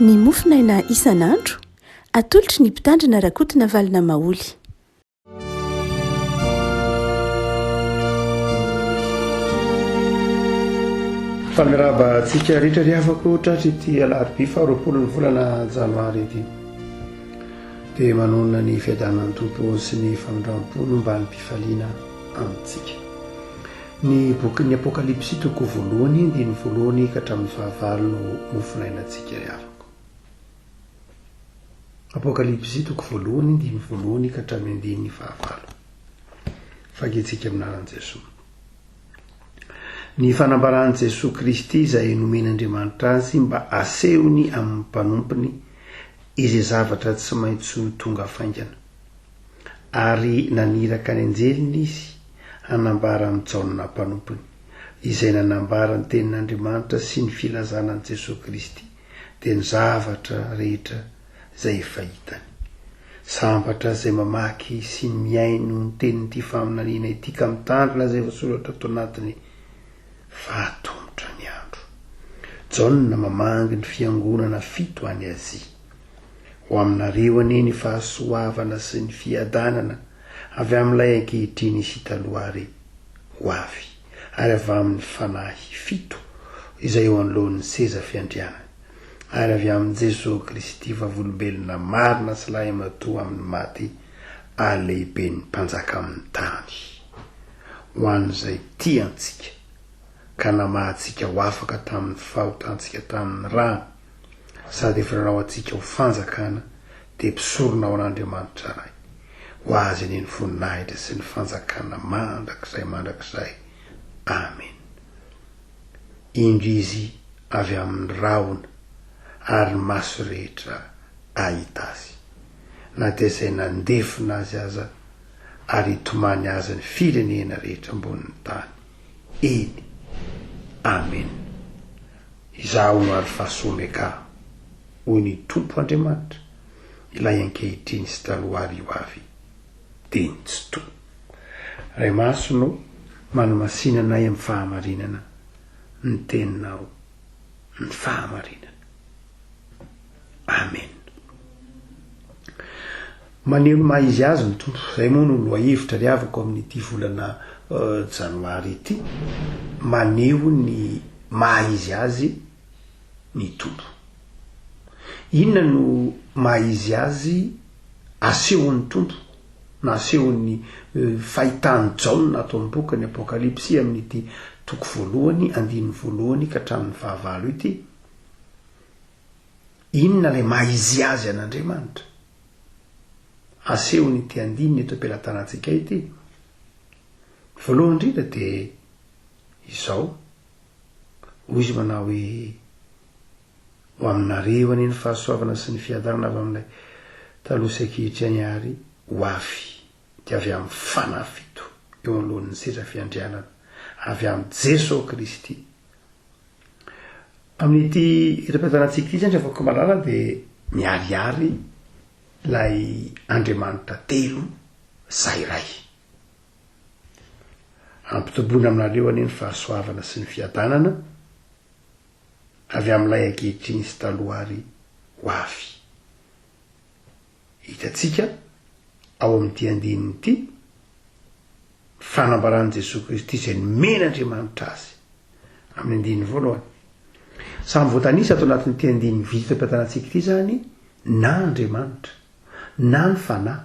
ny mofinaina isan'andro atolotry ny mpitandrina rakotina valina maoly. Famiraba antsika rehetra riavako tratry ity alarobia faharoapolo ny volana janoary ity dia manonona ny fiadanan'ny tompo sy ny famindram-polo mba ny mpifaliana amintsika. Ny bokin'ny apokalipsy toko voalohany dia ny voalohany ka hatramin'ny fahavalo no mofinainantsika riavako. Apokalipsy toko voalohany dia ny voalohany ka hatramin'ny andininy fahavalo. Fagentsika aminaran'i Jesosy. Ny fanambaran'i Jesosy Kristy izay nomen'Andriamanitra azy mba asehony amin'ny mpanompony izay zavatra tsy maintsy tonga faingana, ary naniraka ny anjeliny izy hanambara amin'ny Jaona mpanompony izay nanambara ny tenin'Andriamanitra sy ny filazanan'i Jesosy Kristy dia ny zavatra rehetra izay efa hitany. Sambatra izay mamaky sy miaino ny tenin'ity faminaniana ity ka mitandrina izay voasoratra ato anatiny fahatombotra ny andro. Jaona mamangy ny fiangonana fito any Azia. Ho aminareo anie ny fahasoavana sy ny fiadanana avy amin'ilay ankehitriny sy taloha ary ho avy, ary avy amin'ny fanahy fito izay eo anoloan'ny seza fiandrianana, ary avy amin'ny Jesosy Kristy vavolombelona marina sy lahy matoa amin'ny maty alehibe ny mpanjaka amin'ny tany. Ho an'izay tiantsika ka namahantsika ho afaka tamin'ny fahotantsika tamin'ny rano, sady efa nanao antsika ho fanjakana dia mpisorona ao an'Andriamanitra ray. Ho azy ny voninahitra sy ny fanjakana mandrakizay. Amen. Indro izy avy amin'ny rahona ary ny maso rehetra ahita azy, na dia izay nandefina azy aza ary hitomany azy ny firenena rehetra ambonin'ny tany. Eny. Amen. Izaho no ary fahasomeka hoy ny Tompo Andriamanitra, ilay ankehitriny sy taloha ary ho avy dia ny tsy to. Ray maso no manamasinanay amin'ny fahamarinana ny teninao, ny fahamarinana. Amen. Maneho ny maha-izy azy ny tompo. Izay moa no lohahevitra riavako amin'ity volana janoary ity. Maneho ny maha-izy azy ny tompo. Inona no maha-izy azy asehon'ny tompo na asehon'ny fahitany Jaona ato amin'ny bokin'ny apokalipsy amin'ity toko voalohany andininy voalohany ka hatramin'ny fahavalo ity? Inona ilay maha-izy azy an'Andriamanitra asehony ity andininy eto am-pelatanantsika ity? Voalohany indrindra dia izao, hoy izy manao hoe ho aminareo anie ny fahasoavana sy ny fiadanana avy amin'ilay taloha sy ankehitriny ary ho avy, dia avy amin'ny fanahy fito eo anoloan'ny seza fiandrianana, avy amin'ny Jesosy Kristy. Amin'ity repetanantsika ity zany afaka malala dia miarihary ilay Andriamanitra telo zay ray. Ampitoboina aminareo anie ny fahasoavana sy ny fiadanana avy amin'ilay ankehitriny sy taloha ary ho avy. Hitantsika ao amin'ity andininy ity fanambaran'i Jesosy Kristy izay nomen'Andriamanitra azy amin'ny andininy voalohany. Samy voatanisa ato anatin'ity andininy vita am-piatanantsika ity zany na Andriamanitra, na ny fanahy,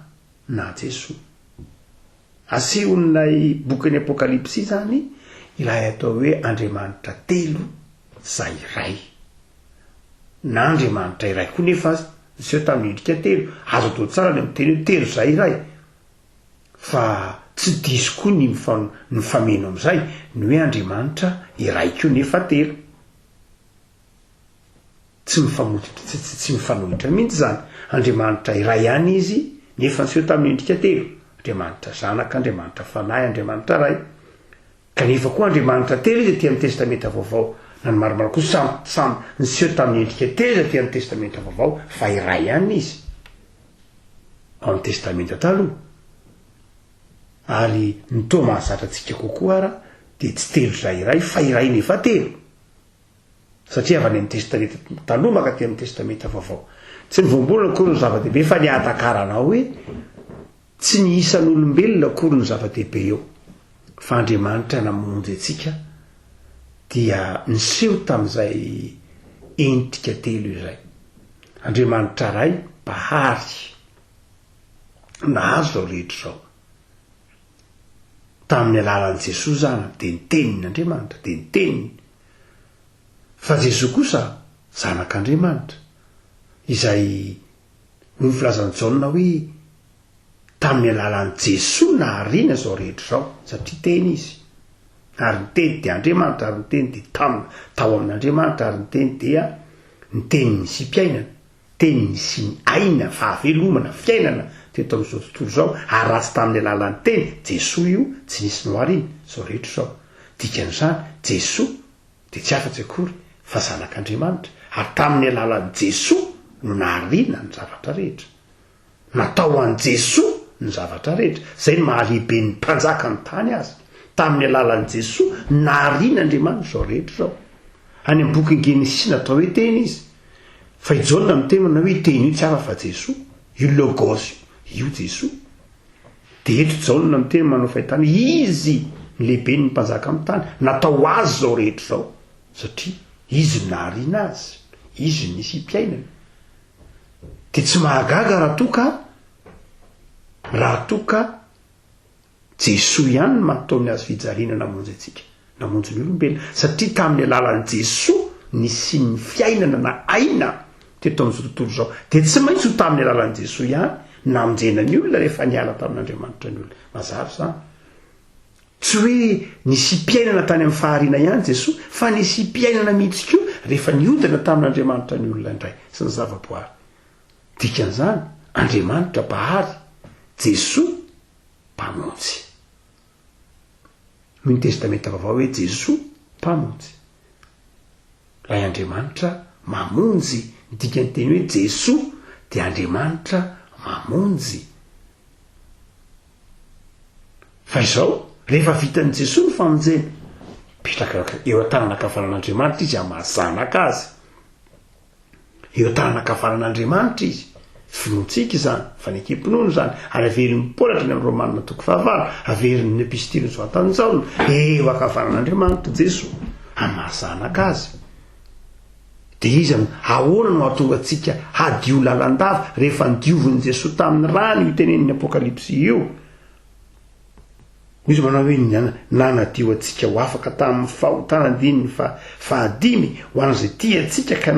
na Jesosy. Asehon'ilay bokin'ny apokalipsy zany ilay atao hoe Andriamanitra telo zay iray, na Andriamanitra iray koa nefa azy niseho tamin'ny endrika telo. Azo atao tsara ny miteny hoe telo zay iray, fa tsy diso koa ny fameno amin'izay ny hoe Andriamanitra iray koa nefa telo. Tsy mifanohitra mihitsy zany. Andriamanitra iray ihany izy nefa niseho tamin'ny endrika telo: Andriamanitra zanaka, Andriamanitra fanahy, Andriamanitra ray. Kanefa koa Andriamanitra telo izy aty amin'ny testamenta vaovao, na ny maromaro koa samy niseho tamin'ny endrika telo izy aty amin'ny testamenta vaovao, fa iray ihany izy ao amin'ny testamenta taloha. Ary ny toa mahazatra antsika kokoa ara dia tsy telo zay iray fa iray nefa telo. satria avy any amin'ny testamenta taloha maka ty amin'ny testamenta vaovao tsy ny voambolana akory ny zava-dehibe fa ny ahatakarana hoe tsy ny isan'olombelona akory ny zava-dehibe eo fa Andriamanitra namonjy atsika dia niseho tamin'izay entika telo izay Andriamanitra ray bahary nahazo zao rehetra zao tamin'ny alalan'i Jesosy zany de ny tenin'Andriamanitra de ny teniny fa Jesosy kosa zanak'Andriamanitra izay no filazan'i Jaona hoe tamin'ny alalan'i Jesosy nahariana zao rehetra zao satria teny izy ary ny teny dia Andriamanitra ary ny teny dia tao amin'Andriamanitra ary ny teny dia ny teny sy mpiainana teny sy ny aina fahavelomana fiainana teto amin'izao tontolo zao ary ratsy tamin'ny alalan'ny teny Jesosy io tsy nisy nohariana zao rehetra zao dikan'izany Jesosy dia tsy afa-tsy akory fa zanak'Andriamanitra ary tamin'ny alalan'i Jesosy no nahariana ny zavatra rehetra natao an'i Jesosy ny zavatra rehetra zay ny mahalehibe ny mpanjaka ny tany azy tamin'ny alalan'i Jesosy nahariana Andriamanitra zao rehetra zao any amin'ny boky Genesis natao hoe teny izy fa i Jaona mitemana hoe teny io tsy afa fa Jesosy io logos io Jesosy de eto Jaona miteny manao fahitana izy ny lehibe ny mpanjaka amin'ny tany natao azy zao rehetra zao satria izy no nahariana azy izy nisy mpiainana de tsy mahagaga raha toka Jesosy ihany no mampitaony azy fijaliana namonjy atsika namonjy ny olombelona satria tamin'ny alalan'i Jesosy nisy ny fiainana na aina teto amin'izao tontolo zao de tsy maintsy ho tamin'ny alalan'i Jesosy ihany namonjena ny olona rehefa niala tamin'Andriamanitra ny olona mazary zany tsy hoe nisy mpiainana tany amin'ny fahariana ihany Jesosy fa nisy mpiainana mihitsy koa rehefa niodana tamin'Andriamanitra ny olona indray sy ny zavaboary dikan'izany Andriamanitra bahary Jesosy mpamonjy ny testamenta vaovao hoe Jesosy mpamonjy raha Andriamanitra mamonjy ny dikany teny hoe Jesosy dia Andriamanitra mamonjy fa izao rehefa vitan'i Jesosy ny famonjena petraka eo an-tananakavanan'Andriamanitra izy amahazanaka azy eo an-tananakavanan'Andriamanitra izy finoantsika izany fa ny ekim-pinoana zany ary averin'ny Paola ny amin'ny Romanina 9 averin'ny epistily Joatany Jaona eo ankavanan'Andriamanitra Jesosy amahazanaka azy de izy ahoana no hahatonga antsika hadio lalandava rehefa nidiovin'i Jesosy tamin'ny rany io tenenin'ny Apokalipsy io izy manao hoe nanadio antsika ho afaka tamin'ny fahotanandininy fahadimy ho an'izay tia antsika ka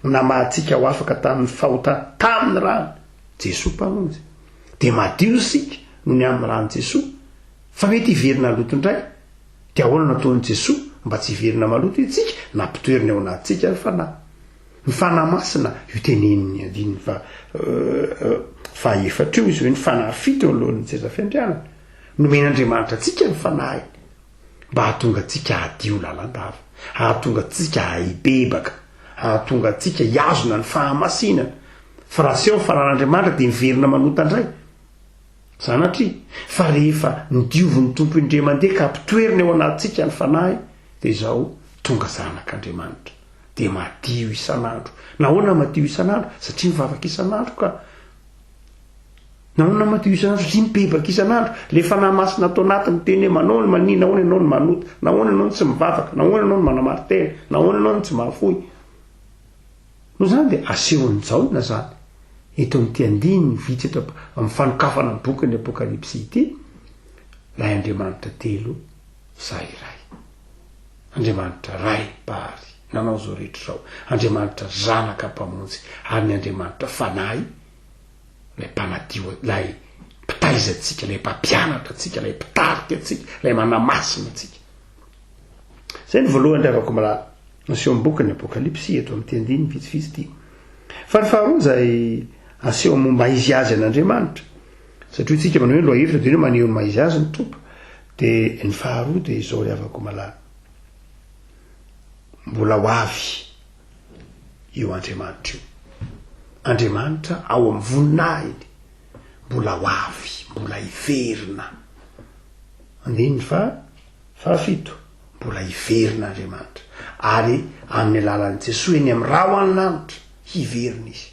namahantsika ho afaka tamin'ny fahotana tamin'ny rano Jesosy mpamonjy de madio isika no ny amin'ny rano Jesosy fa mety hiverina loto indray de ahoana nataon'i Jesosy mba tsy hiverina maloto itsika nampitoeriny ao anatintsika ny fanahy masina io tenenin'ny andininy fa efatra io izy hoe ny fanahy fito eo alohan'ny Jery Fiandrianana nomen'Andriamanitra atsika ny fanahy mba hahatonga atsika hadio lalandava hahatonga atsika hahibebaka hahatonga atsika hiazona ny fahamasinana fa raha sy eo ny fanan'Andriamanitra dia miverina manota indray zanatria fa rehefa nidiovin'ny tompo indray mandeha ka hampitoerina eo anatintsika ny fanahy dia izao tonga zanak'Andriamanitra dia madio isan'andro nahoana madio isan'andro satria mivavaka isan'andro ka nahoana madio isan'andro satria mibebaka isan'andro le fanahy masina atao anatiny teny hoe manao ny mania nahoana ianao ny manota nahoana ianao ny tsy mivavaka nahoana ianao ny manamaritena nahoana ianao ny tsy mahafoy no zany dia asehon'ny Jaona zany eto amin'ity andiny vitsy eto amin'ny fanokafana ny boky ny Apokalipsy ity lay Andriamanitra telo zay iray Andriamanitra ray bahary nanao zao rehetra zao Andriamanitra zanaka mpamonjy ary ny Andriamanitra fanahy lay mpanadio lay mpitaiza atsika lay mpampianatra atsika lay mpitarika atsika lay manamasina atsika zay ny voalohany avako mala aseho amin'ny boky ny Apokalipsy eto amin'ity andiny vitsivitsy ity fa ny faharoa zay aseho momba izy azy an'Andriamanitra satria tsika manao hoe lohahevitra dia hoe maneho ny maizy azy ny tompo dia ny faharoa dia izao ry avako mala mbola ho avy io Andriamanitra io Andriamanitra ao amin'ny voninahiny mbola ho avy mbola hiverina andininy fahafito mbola hiverina Andriamanitra ary amin'ny alalan'i Jesosy eny amin'ny raha ho any lanitra hiverina izy.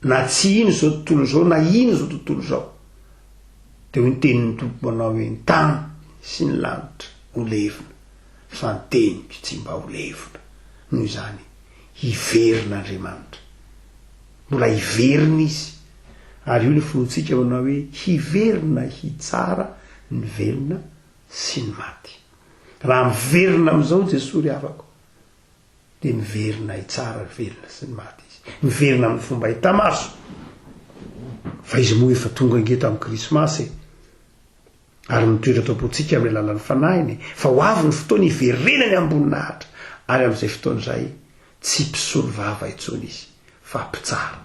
Na tsy ino zao tontolo zao na ino zao tontolo zao de ho ny tenin'ny tompo manao hoe ny tany sy ny lanitra ho levina fa ny teniko tsy mba ho levina. Noho izany hiverin'Andriamanitra, mbola hiverina izy. Ary io le fonotsika manao hoe hiverina hitsara ny velona sy ny maty. Raha miverina am'izao Jesosy ry havako de miverina hitsara ny velona sy ny maty izy. Miverina amin'ny fomba hita maso. Fa izy moa efa tonga ingeto amin'ny Krismasy ary mitoetra topontsika amin'ny alalan'ny fanahiny, fa ho avy ny fotoana hiverenany amboninahitra. Ary amin'izay fotoana izay tsy mpisolo vava intsony izy fa mpitsara.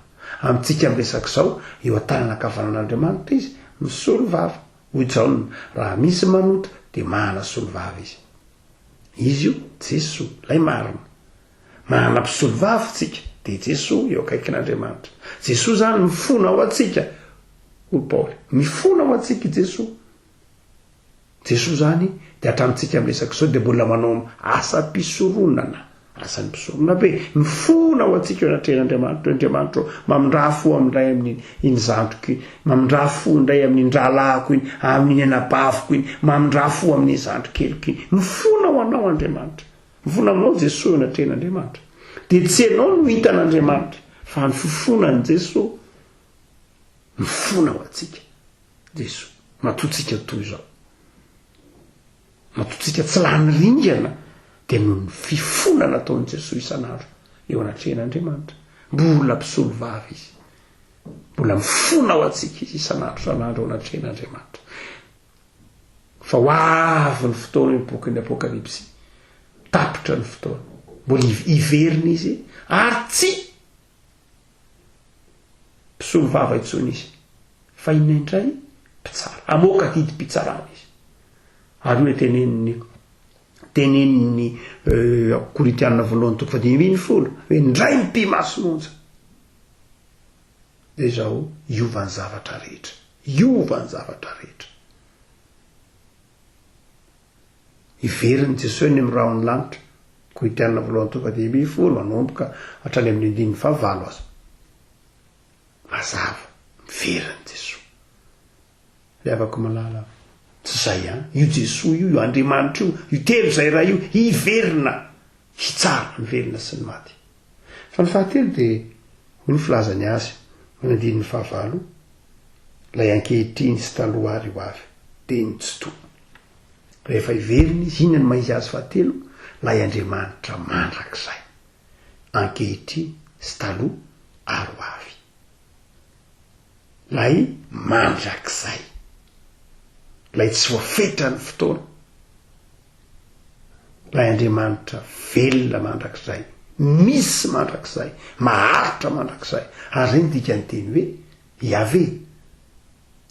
Amintsika miresaka izao eo an-tanana ankavanan'Andriamanitra izy misolo vava. Hoy Jaona, raha misy manota de mahana solo vava izy. Izy io Jesosy lay marina. Mahana mpisolo vava tsika de Jesosy eo akaikin'Andriamanitra. Jesosy zany mifona ho atsika. Hoy Paoly, mifona ho atsika Jesosy. Jesosy zany de hatramintsika miresaka izao de mbola manao asa-pisoronana. Asan'ny mpisorona be mifona ho atsika eo anatrehan'Andriamanitra. Andriamanitra mamindra fo amindray amin'ny zandriko iny, mamindra fo indray amin'ny dralahako iny, amin'ny anabaviko iny, mamindra fo amin'ny zandrikeliko iny. Mifona ho anao Andriamanitra, mifona aminao Jesosy eo anatrehan'Andriamanitra. De tsy ianao no hitan'Andriamanitra fa ny fifonan'i Jesosy mifona ho atsika Jesosy. Matotsika toy izao, matotsika tsy lany ringana de noho ny fifona nataon'i Jesosy isan'andro eo anatrehan'Andriamanitra. Mbola mpisolo vava izy, mbola mifona ho atsika izy isan'andro eo anatrehan'Andriamanitra. Fa ho avy ny fotoana ny bokin'ny Apokalipsy, tapitra ny fotoana, mbola hiverina izy ary tsy mpisolo vava intsony izy fa inendray mpitsara, amoaka hidim-pitsarana izy. Ary hoe tenenin'ny Korintianina voalohany toko 10:10 hoe ndray mpimasononja de zao iovan'ny zavatra rehetra, iovan'ny zavatra rehetra. Hiveriny Jesosy eny amin'ny raha ny lanitra. Korintianina voalohany toko 10:10 manomboka hatrany amin'ny 15 aza. Mazava miveriny Jesosy. Le afaka malala tsy zay io Jesosy io Andriamanitra io telo zay raha io hiverina hitsara ny velona sy ny maty. Fa ny fahatelo de hoy filazany azy manadiny 19 lay ankehitriny sy taloha ary ho avy de nitsoto. Rehefa hiveriny izy inona ny maizy azy fahatelo? Lay Andriamanitra mandrakizay ankehitriny sy taloha ary ho avy. Lay mandrakizay, lay tsy voafetra ny fotoana, lay Andriamanitra velona mandrakizay, misy mandrakizay, maharitra mandrakizay. Ary reny dikany teny hoe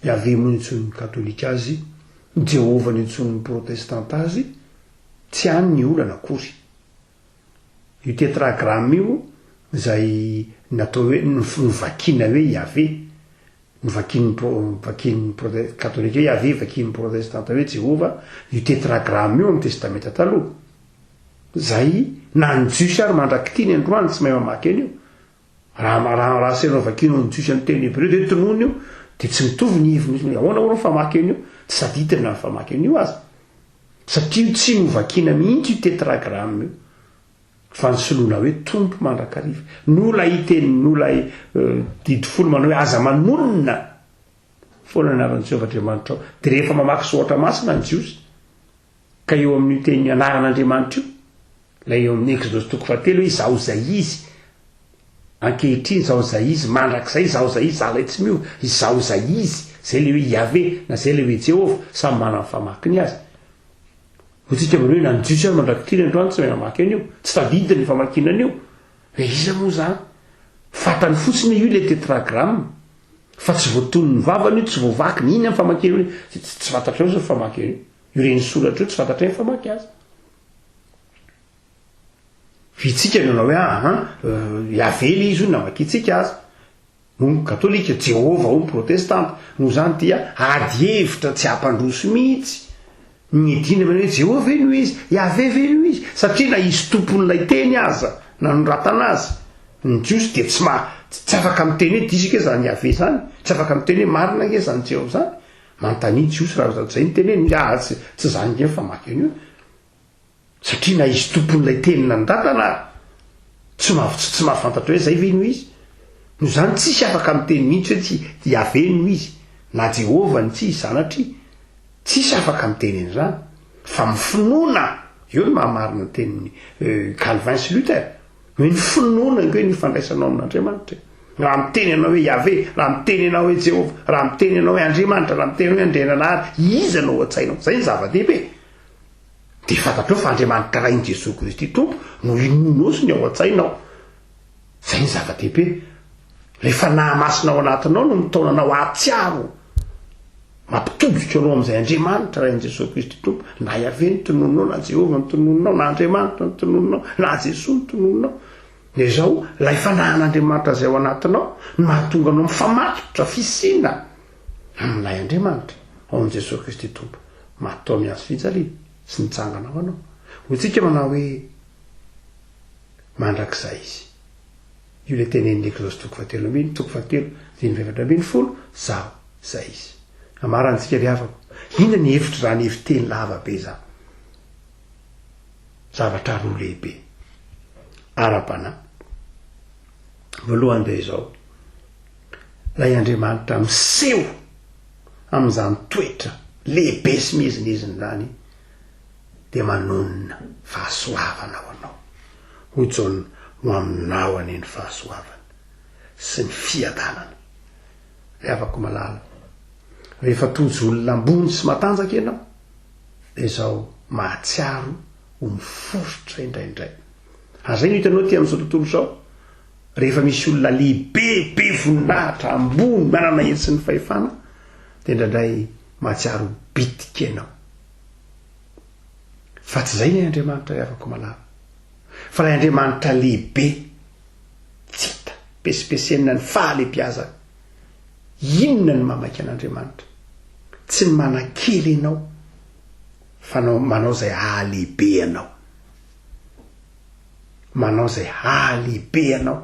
Yahvé moa nintsony katolika azy, Jehova nintsony protestanta azy, tsy any ny olana akory. Io tetragramme io zay natao hoe novakina hoe Yahvé, vakiny katolika hoe Yahvé, vakiny protestanta hoe Jehova. Io tetragramme io amin'ny testamenta taloha zay na ny jiosy ary mandrakitiny androany tsy mahay mamaky an'io. Raha senao vakino ny jiosy amin'ny teny hebreo de tonoana io de tsy mitovy ny ivony. Ahoana ny famaky an'io? Tsy sadidina ny famaky an'io azy, satria tsy novakina mihitsy io tetragramme io fa ny soloana hoe tompo mandrakariva. Nola iteny nola didy folo manao hoe aza manonona foana anaran'i Jehovah Andriamanitra ao. De rehefa mamaky soatra masina ny jiosy ka eo amin'ny teny anaran'Andriamanitra io, lay eo amin'ny Exodus toko 7 hoe izao zay izy ankehitriny, izao zay izy mandrakizay, izao zay izy zala tsy mio, izao zay izy zay le hoe Yahvé na zay le hoe Jehova, samy manana ny famakiny azy. Hotsika hoe na ny jiosy ary mandrakitiny androany tsy mahay mamaky an'io, tsy tadidiny ny famakina an'io. Hoe iza moa zany? Fatany fotsiny io le tetragramme, fa tsy voatony ny vavany io, tsy voavaky ny iny amin'ny famakina io, tsy fantatra eo zao famaky an'io. Io reny soratra io tsy fantatra ny famaky azy. Vitsika no hoe Yahvé le izy io namakitsika azy. Moa katolika Jehova, o protestanta, no zany dia ady hevitra tsy hampandroso mihitsy nyedina many hoe jehova eno izy iaveve eno izy satria na izy tompon'ilay teny aza na noratana azy ny jiosy de tsy afaka miteny hoe disika zany iave zany tsy afaka miteny hoe marina nge zany jehova zany manontany jiosy raha zay ny teny hoe tsy zany nge fa maky eny io satria na izy tompon'ilay teny na nratana tsy mahafantatra hoe zay ve no izy no zany tsisy afaka miteny mihitsy hoe tsy iave no izy na jehova ny tsy zanatry tsisy afaka miteny eny zany fa mifinoana eo no mahamarina tenyny Calvin sy Luther hoe ny finoana nge ny fandraisanao amin'Andriamanitra raha miteny anao hoe iave raha miteny anao hoe jehova raha miteny anao hoe Andriamanitra raha miteny hoe Andriananahary iza anao an-tsainao zay ny zava-dehibe de fantatrao fa Andriamanitra raha iny Jesosy Kristy tompo no inonao sy ny ao an-tsainao zay ny zava-dehibe rehefa nahamasinao anatinao no mitaonanao atsiaro mampitobika anao am'izay Andriamanitra raha iny Jesosy Kristy tompo na iave ny tonononao na jehova ny tonononao na Andriamanitra ny tonononao na Jesosy ny tonononao de zao la ifanan'Andriamanitra zay ao anatinao no mahatonga anao mifamatotra fisina amin'ilay Andriamanitra ao am' Jesosy Kristy tompo mahatao miazo fijaliana sy nitsangana ao anao hotsika manao hoe mandrak'izay izy io le tenen'ny Ekzôsy toko 7:7 zaho zay izy amarantsika riavako inona ny hevitry raha ny heviteny lava be zany zavatra roa lehibe ara-pana voalohany de zao lay Andriamanitra miseho am'izany toetra lehibe sy mihezineziny zany de manonona fahasoavana ao anao ho jona ho aminao aneny fahasoavana sy ny fiadanana re afako malala rehefa tojo olona ambony sy matanjaka ianao de zao mahatsiaro ho mifosotra indraindray azay no hitanao ty am'izao tontolo zao rehefa misy olona lehibe voninahitra ambony manana hery sy ny fahefana de indraindray mahatsiaro bitika ianao fa tsy zay ny Andriamanitra re afako malala fa lay Andriamanitra lehibe tsy hita pesipesienina ny fahalembiazana inona ny mamaky an'Andriamanitra tsy ny manan-kely ianao fa manao zay ahalehibe ianao manao zay ahalehibe ianao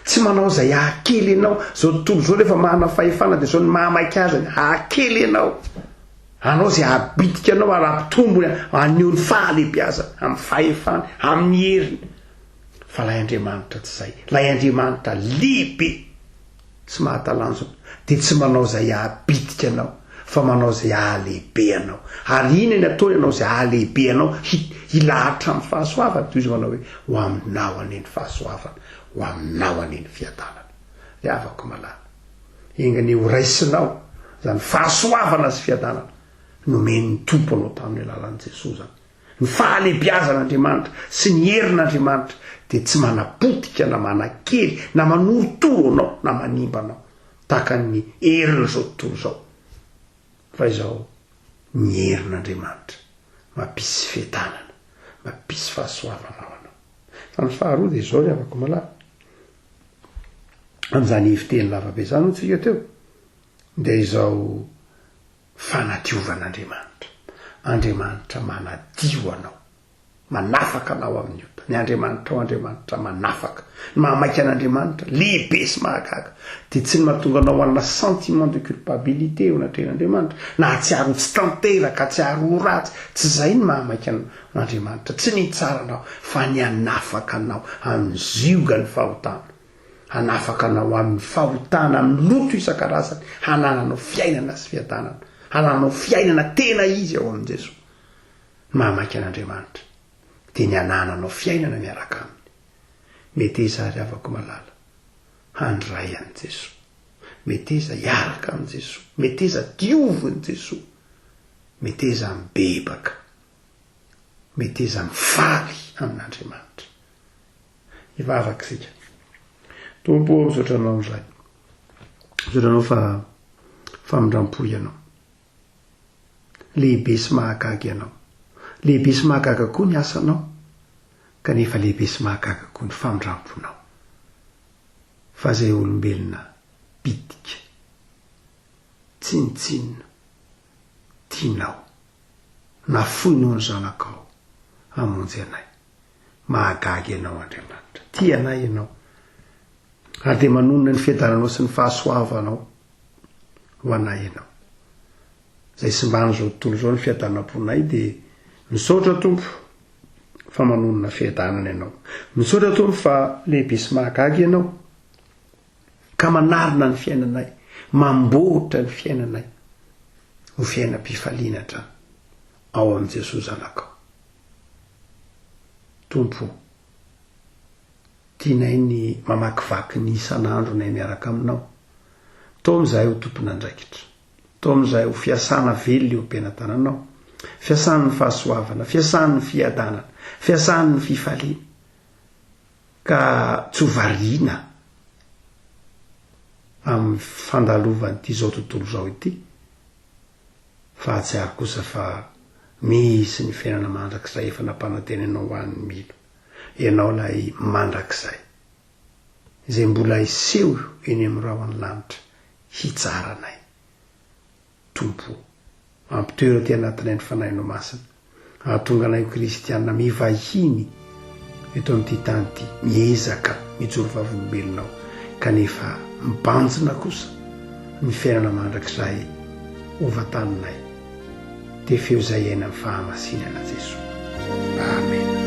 tsy manao zay ahakely ianao zao tontolo zao rehefa mahana fahefana de zao ny mahamaky azy ahakely ianao anao zay ahabitika anao ara-pitombony aneo ny fahalembiazana amin'ny fahefany amin'ny heriny fa lay Andriamanitra tsy zay lay Andriamanitra lehibe tsy mahatalanjona de tsy manao zay ahabitika anao fa manao zay ahalehibe anao ary iny ny ataony anao zay ahalehibe anao hilahatra amin'ny fahasoavana toy izy manao hoe ho aminao aneny fahasoavana ho aminao aneny fiadanana le afako malala engany ho raisinao zany fahasoavana sy fiadanana nomeny tompo anao tamin'ny alalan'i Jesosy zany ny fahalehibiazan'Andriamanitra sy ny herin'Andriamanitra de tsy manapotika na manakely na manorotoro anao na manimba anao tahaka ny herin'izao tontolo zao fa izao ny herin'Andriamanitra mampisy fiadanana mampisy fahasoavana ao anao fa ny faharoa de zao le afako malala am'izany heviteny lavabe zany ho tsika teo de izao fanadiovan'Andriamanitra Andriamanitra manadio anao manafaka anao amin'ny ota ny Andriamanitra ao Andriamanitra manafaka ny mahamaky an'Andriamanitra lehibe sy mahagaga de tsy ny mahatonga anao anna sentiment de culpabilité ao anatren'Andriamanitra na hatsiaro tsy tanteraka hatsiaro ho ratsy tsy zay ny mahamaky an'Andriamanitra tsy ny tsara anao fa ny anafaka anao amin'ny zioga ny fahotana hanafaka anao amin'ny fahotana amin'ny loto isan-karazany hanananao fiainana sy fiadanana hananao fiainana tena izy ao amin'i Jesosy mahamaky an'Andriamanitra de ny anananao fiainana miaraka aminy mety iza ry avako malala handray an'i Jesosy mety iza hiaraka amin'i Jesosy mety iza diovin' Jesosy mety iza mibebaka mety iza mifaly amin'Andriamanitra ivavakisika tompo misotranao amin'izay misotranao fa mindrampo ianao lehibe sy mahagaga ianao lehibe sy mahagaga koa ny asanao kanefa lehibe sy mahagaga koa ny famindramponao fa zay olombelona bitika tsinitsinina tianao nafoinao ny zanakao amonjy anay, mahagagy ianao Andriamanitra, tia anay ianao ary de manonona ny fiadananao sy ny fahasoavanao ho anay ianao. Zay simbany zao tontolo zao ny fiadanam-ponay de misaotra Tompo fa manonona fiadanana ianao, misaotra Tompo fa lehibe sy mahagagy ianao ka manarina ny fiainanay, mamboatra ny fiainanay ho fiainam-pifalinatra ao am' Jesosy zanakao. Tompo, tianay ny mamakivaky ny isan'andro nay miaraka aminao. Tao am'izay ho tompon'andraikitra, tao am'izay ho fiasana vely eo am-piainatananao, fiasan'ny fahasoavana, fiasan'ny fiadanana, fiasan'ny fifaliana, ka tsy ho variana amin'ny fandalovany ity zao tontolo zao ity, fa atsiaro kosa fa misy ny fiainana mandrakizay efa nampanantenanao ho an'ny milo, ianao lay mandrakizay izay mbola iseho eny amin'ny rahony lanitra hitsaranay. Tompo, ampitoera ty anatinay ny fanahinao masina, ahatonga anay kristianina mivahiny eto amin'ity tany ity, miezaka mijoro vavolombelonao kanefa mibanjina kosa ny fiainana mandrakizay ovatanonay, de feo zay aina amin'ny fahamasinana Jesosy. Amen.